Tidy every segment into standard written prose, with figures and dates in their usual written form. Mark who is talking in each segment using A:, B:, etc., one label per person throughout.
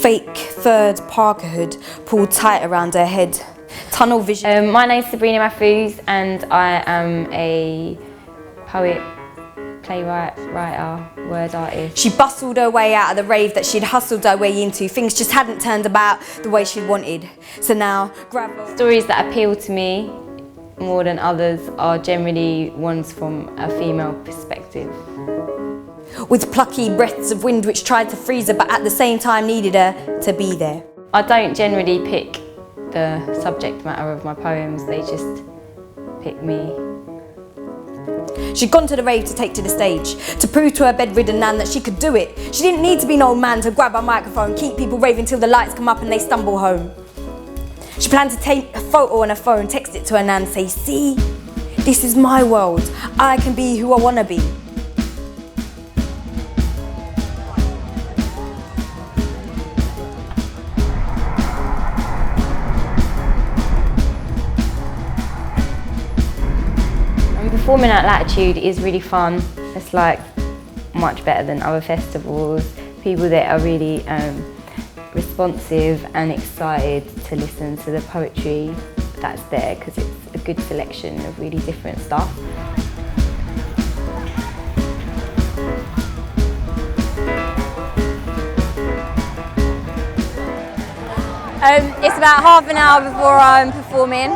A: Fake third Parker hood pulled tight around her head. Tunnel vision.
B: My name's Sabrina Mahfouz and I am a poet, playwright, writer, word artist.
A: She bustled her way out of the rave that she'd hustled her way into. Things just hadn't turned about the way she'd wanted. So now,
B: Stories that appeal to me more than others are generally ones from a female perspective.
A: With plucky breaths of wind which tried to freeze her but at the same time needed her to be there.
B: I don't generally pick the subject matter of my poems, they just pick me.
A: She'd gone to the rave to take to the stage, to prove to her bedridden nan that she could do it. She didn't need to be an old man to grab a microphone, keep people raving till the lights come up and they stumble home. She planned to take a photo on her phone, text it to her nan, say, "See, this is my world. I can be who I want to be."
B: Performing at Latitude is really fun. It's like much better than other festivals. People that are really responsive and excited to listen to the poetry that's there because it's a good selection of really different stuff.
C: It's about half an hour before I'm performing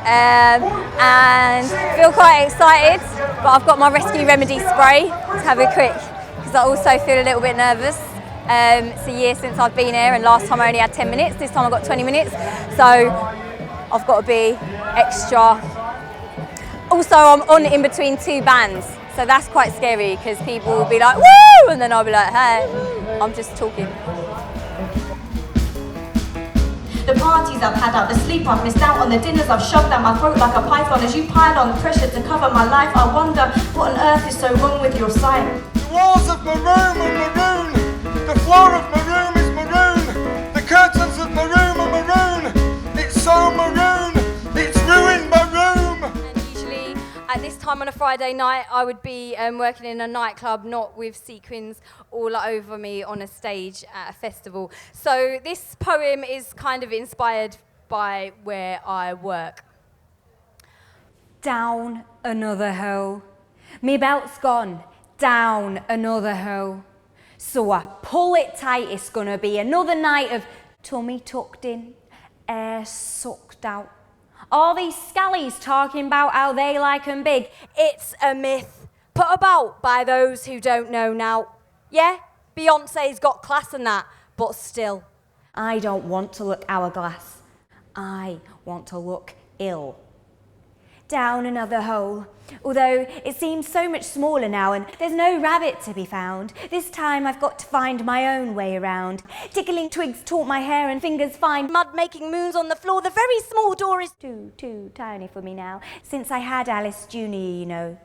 C: and feel quite excited, but I've got my Rescue Remedy spray to have a quick because I also feel a little bit nervous. It's a year since I've been here and last time I only had 10 minutes, this time I've got 20 minutes, so I've got to be extra. Also I'm on in between two bands, so that's quite scary because people will be like, "Woo!" and then I'll be like, "Hey, I'm just talking."
D: The parties I've had out, the sleep I've missed out on, the dinners I've shoved down my throat like a python. As you pile on pressure to cover my life, I wonder what on earth is so wrong with your sight.
E: The walls of my room are maroon, the floor of my room is maroon, the curtains of my room are maroon, it's so maroon, it's ruined my room.
C: And usually at this time on a Friday night I would be working in a nightclub, not with sequins all over me on a stage at a festival. So this poem is kind of inspired by where I work.
A: Down another hole. Me belt's gone. Down another hole. So I pull it tight, it's gonna be another night of tummy tucked in, air sucked out. All these scallies talking about how they like 'em big. It's a myth put about by those who don't know now. Yeah, Beyonce's got class and that, but still. I don't want to look hourglass. I want to look ill. Down another hole. Although it seems so much smaller now and there's no rabbit to be found. This time I've got to find my own way around. Tickling twigs taught my hair and fingers find mud making moons on the floor. The very small door is too tiny for me now. Since I had Alice Jr., you know.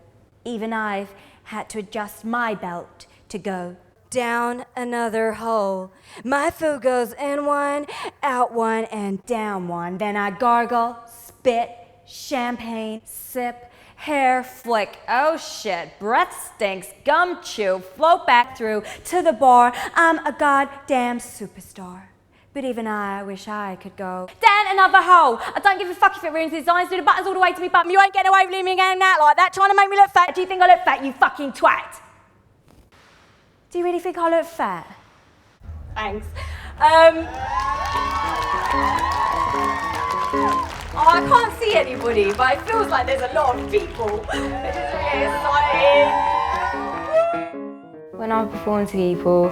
A: Even I've had to adjust my belt to go down another hole. My food goes in one, out one, and down one. Then I gargle, spit, champagne, sip, hair flick. Oh shit, breath stinks, gum chew, float back through to the bar. I'm a goddamn superstar. But even I wish I could go down another hole. I don't give a fuck if it ruins the designs, do the buttons all the way to me button. You ain't getting away with me going out like that, trying to make me look fat. Do you think I look fat, you fucking twat? Do you really think I look fat? Thanks.
C: Oh, I can't see anybody, but it feels like there's a lot of people. It's really exciting.
B: When I'm performing to people,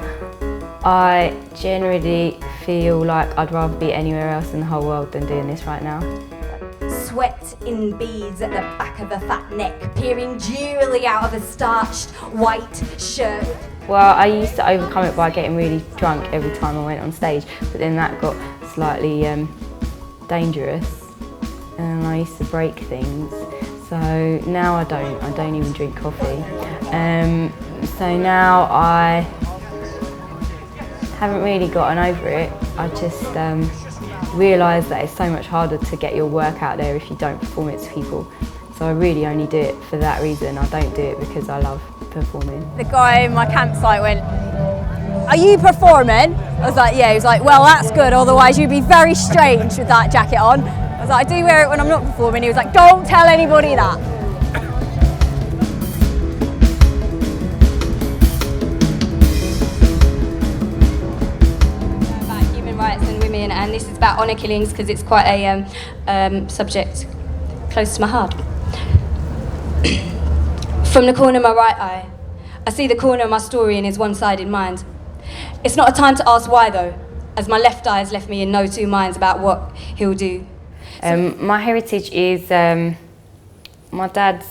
B: I generally feel like I'd rather be anywhere else in the whole world than doing this right now.
A: Sweat in beads at the back of a fat neck, peering drearily out of a starched white shirt.
B: Well, I used to overcome it by getting really drunk every time I went on stage, but then that got slightly dangerous and I used to break things. So now I don't even drink coffee. So now I haven't really gotten over it. I just realise that it's so much harder to get your work out there if you don't perform it to people. So I really only do it for that reason. I don't do it because I love performing.
C: The guy in my campsite went, "Are you performing?" I was like, yeah, he was like, well, that's good, otherwise you'd be very strange with that jacket on. I was like, I do wear it when I'm not performing. He was like, don't tell anybody that.
F: About human rights and women, and this is about honour killings because it's quite a subject close to my heart. From the corner of my right eye, I see the corner of my story in his one-sided mind. It's not a time to ask why though, as my left eye has left me in no two minds about what he'll do.
B: My heritage is my dad's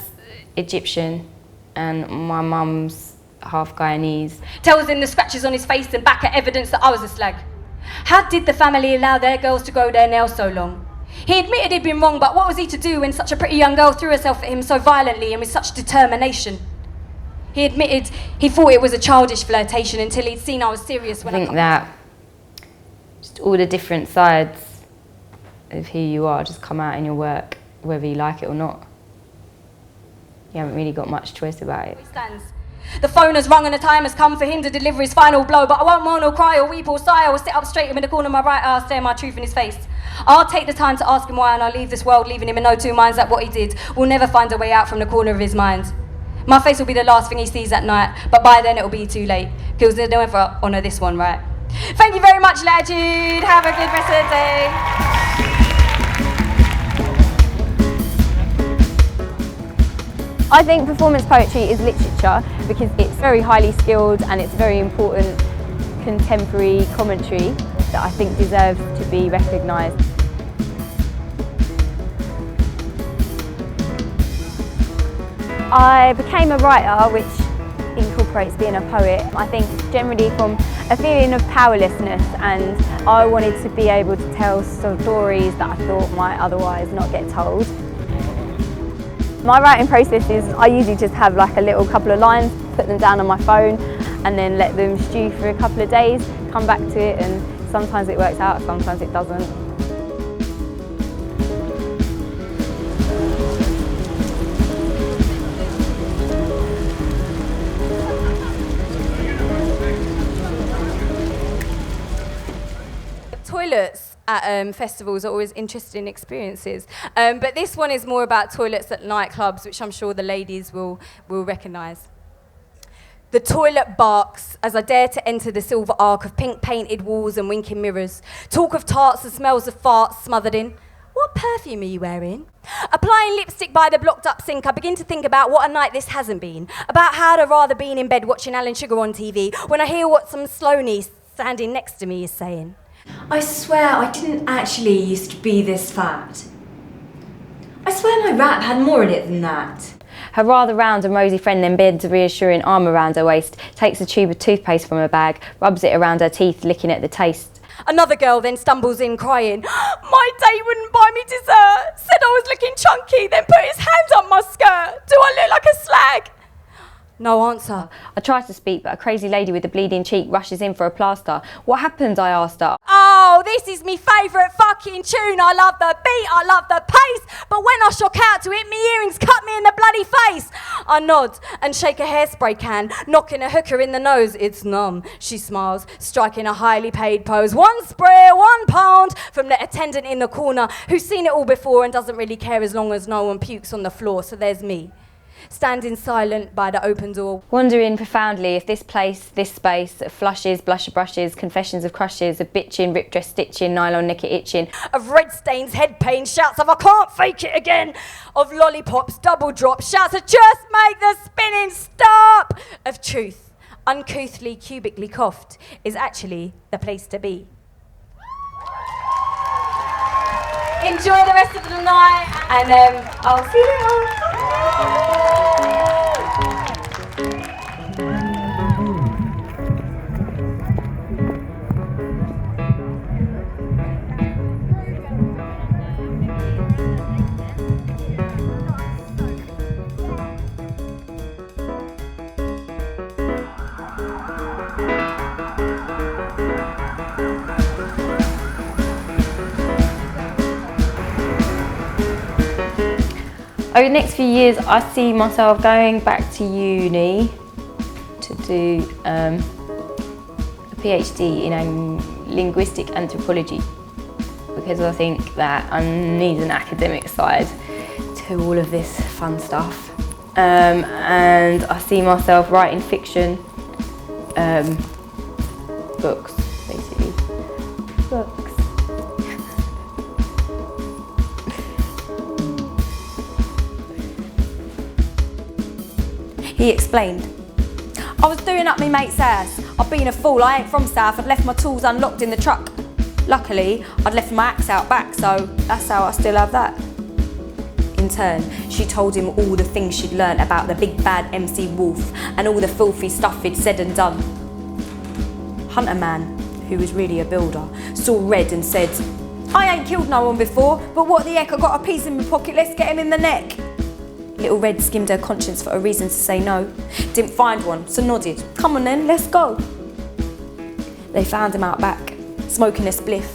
B: Egyptian and my mum's half Guyanese.
F: Tells him the scratches on his face and back are evidence that I was a slag. How did the family allow their girls to grow their nails so long? He admitted he'd been wrong, but what was he to do when such a pretty young girl threw herself at him so violently and with such determination? He admitted he thought it was a childish flirtation until he'd seen I was serious when
B: I think that just all the different sides of who you are just come out in your work, whether you like it or not. You haven't really got much choice about it.
F: The phone has rung and the time has come for him to deliver his final blow, but I won't moan or cry or weep or sigh. I will sit up straight in the corner of my right eye, stare my truth in his face. I'll take the time to ask him why, and I'll leave this world leaving him in no two minds that what he did will never find a way out from the corner of his mind. My face will be the last thing he sees at night, but by then it'll be too late, because they'll never honour this one right. Thank you very much, Latitude. Have a good rest of the day.
C: I think performance poetry is literature because it's very highly skilled and it's very important contemporary commentary that I think deserves to be recognised. I became a writer, which incorporates being a poet. I think generally from a feeling of powerlessness, and I wanted to be able to tell stories that I thought might otherwise not get told. My writing process is I usually just have like a little couple of lines, put them down on my phone and then let them stew for a couple of days, come back to it, and sometimes it works out, sometimes it doesn't.
F: Toilets at festivals are always interesting experiences, but this one is more about toilets at nightclubs, which I'm sure the ladies will recognise. The toilet barks as I dare to enter the silver arc of pink painted walls and winking mirrors. Talk of tarts and smells of farts smothered in. What perfume are you wearing? Applying lipstick by the blocked up sink, I begin to think about what a night this hasn't been. About how I'd rather been in bed watching Alan Sugar on TV when I hear what some Sloaney standing next to me is saying.
A: I swear I didn't actually used to be this fat. I swear my rap had more in it than that.
B: Her rather round and rosy friend then bends a reassuring arm around her waist, takes a tube of toothpaste from her bag, rubs it around her teeth, licking at the taste.
F: Another girl then stumbles in crying, my date wouldn't buy me dessert, said I was looking chunky, then put his hand up my skirt. Do I look like a slag? No answer.
B: I try to speak, but a crazy lady with a bleeding cheek rushes in for a plaster. What happened? I asked her.
F: Oh, this is me favourite fucking tune. I love the beat, I love the pace, but when I shock out to it, me earrings cut me in the bloody face. I nod and shake a hairspray can, knocking a hooker in the nose. It's numb, she smiles, striking a highly paid pose. One spray, £1 from the attendant in the corner, who's seen it all before and doesn't really care as long as no one pukes on the floor. So there's me, standing silent by the open door.
B: Wondering profoundly if this place, this space, of flushes, blusher brushes, confessions of crushes, of bitching, rip dress stitching, nylon knicker itching,
F: of red stains, head pain, shouts of I can't fake it again, of lollipops, double drops, shouts of just make the spinning stop, of truth, uncouthly, cubically coughed, is actually the place to be. Enjoy the rest of the night, and I'll see you later.
B: Over the next few years, I see myself going back to uni to do a PhD in linguistic anthropology, because I think that I need an academic side to all of this fun stuff. And I see myself writing fiction, books, basically. Books.
A: He explained. I was doing up me mate's ass. I've been a fool, I ain't from South, I'd left my tools unlocked in the truck. Luckily, I'd left my axe out back, so that's how I still have that. In turn, she told him all the things she'd learnt about the big bad MC Wolf and all the filthy stuff he'd said and done. Hunter Man, who was really a builder, saw red and said, I ain't killed no one before, but what the heck, I got a piece in my pocket, let's get him in the neck. Little Red skimmed her conscience for a reason to say no. Didn't find one, so nodded. Come on then, let's go. They found him out back, smoking a spliff,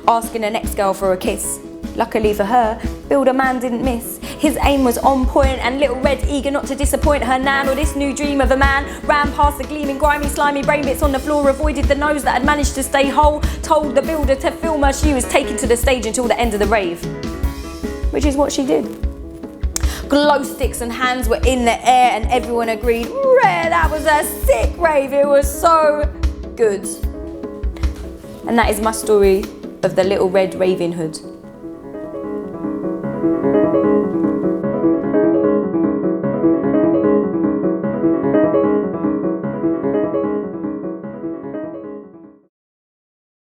A: asking the next girl for a kiss. Luckily for her, Builder Man didn't miss. His aim was on point, and Little Red, eager not to disappoint her nan or this new dream of a man, ran past the gleaming, grimy, slimy brain bits on the floor, avoided the nose that had managed to stay whole, told the builder to film her. She was taken to the stage until the end of the rave. Which is what she did. Glow sticks and hands were in the air, and everyone agreed, rare, that was a sick rave, it was so good. And that is my story of the Little Red Raving Hood.